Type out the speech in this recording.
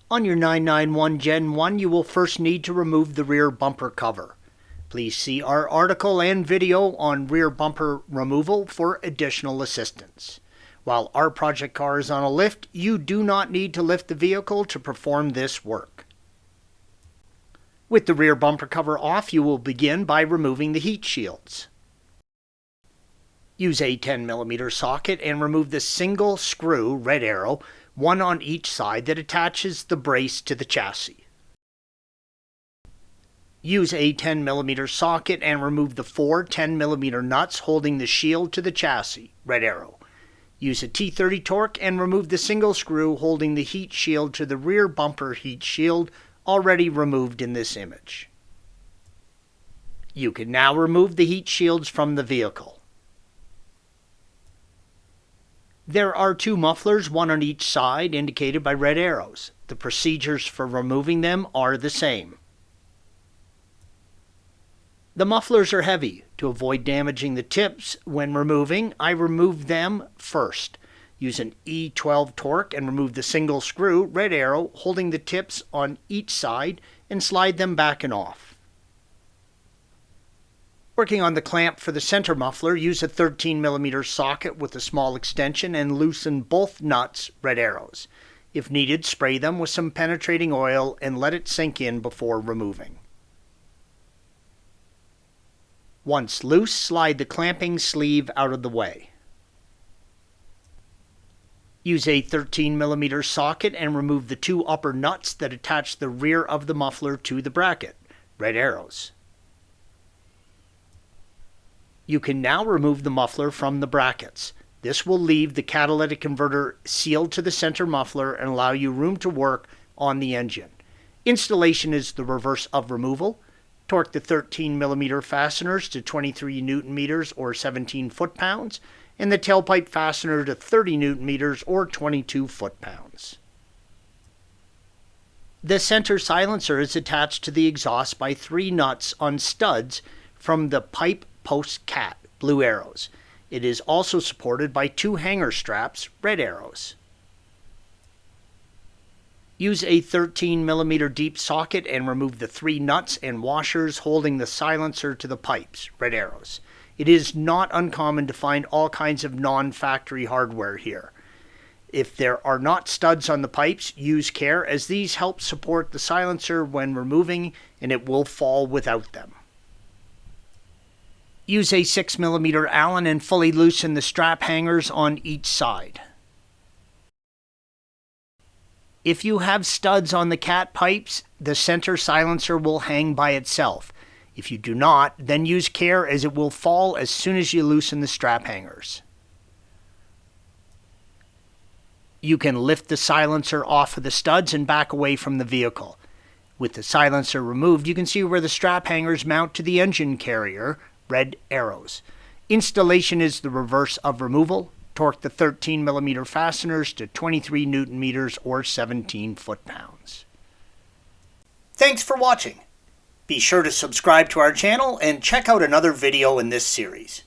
On your 991 Gen 1, you will first need to remove the rear bumper cover. Please see our article and video on rear bumper removal for additional assistance. While our project car is on a lift, you do not need to lift the vehicle to perform this work. With the rear bumper cover off, you will begin by removing the heat shields. Use a 10mm socket and remove the single screw, red arrow, one on each side that attaches the brace to the chassis. Use a 10mm socket and remove the four 10mm nuts holding the shield to the chassis, red arrow. Use a T30 torque and remove the single screw holding the heat shield to the rear bumper heat shield, already removed in this image. You can now remove the heat shields from the vehicle. There are two mufflers, one on each side, indicated by red arrows. The procedures for removing them are the same. The mufflers are heavy. To avoid damaging the tips when removing, I remove them first. Use an E12 torque and remove the single screw, red arrow, holding the tips on each side and slide them back and off. Working on the clamp for the center muffler, use a 13mm socket with a small extension and loosen both nuts, red arrows. If needed, spray them with some penetrating oil and let it sink in before removing. Once loose, slide the clamping sleeve out of the way. Use a 13mm socket and remove the two upper nuts that attach the rear of the muffler to the bracket, red arrows. You can now remove the muffler from the brackets. This will leave the catalytic converter sealed to the center muffler and allow you room to work on the engine. Installation is the reverse of removal. Torque the 13mm fasteners to 23 Nm or 17 foot-pounds, and the tailpipe fastener to 30 Nm or 22 foot-pounds. The center silencer is attached to the exhaust by three nuts on studs from the pipe post cat, blue arrows. It is also supported by two hanger straps, red arrows. Use a 13mm deep socket and remove the three nuts and washers holding the silencer to the pipes, red arrows. It is not uncommon to find all kinds of non-factory hardware here. If there are not studs on the pipes, use care as these help support the silencer when removing and it will fall without them. Use a 6mm Allen and fully loosen the strap hangers on each side. If you have studs on the cat pipes, the center silencer will hang by itself. If you do not, then use care as it will fall as soon as you loosen the strap hangers. You can lift the silencer off of the studs and back away from the vehicle. With the silencer removed, you can see where the strap hangers mount to the engine carrier, red arrows. Installation is the reverse of removal. Torque the 13mm fasteners to 23 Nm or 17 foot-pounds. Thanks for watching. Be sure to subscribe to our channel and check out another video in this series.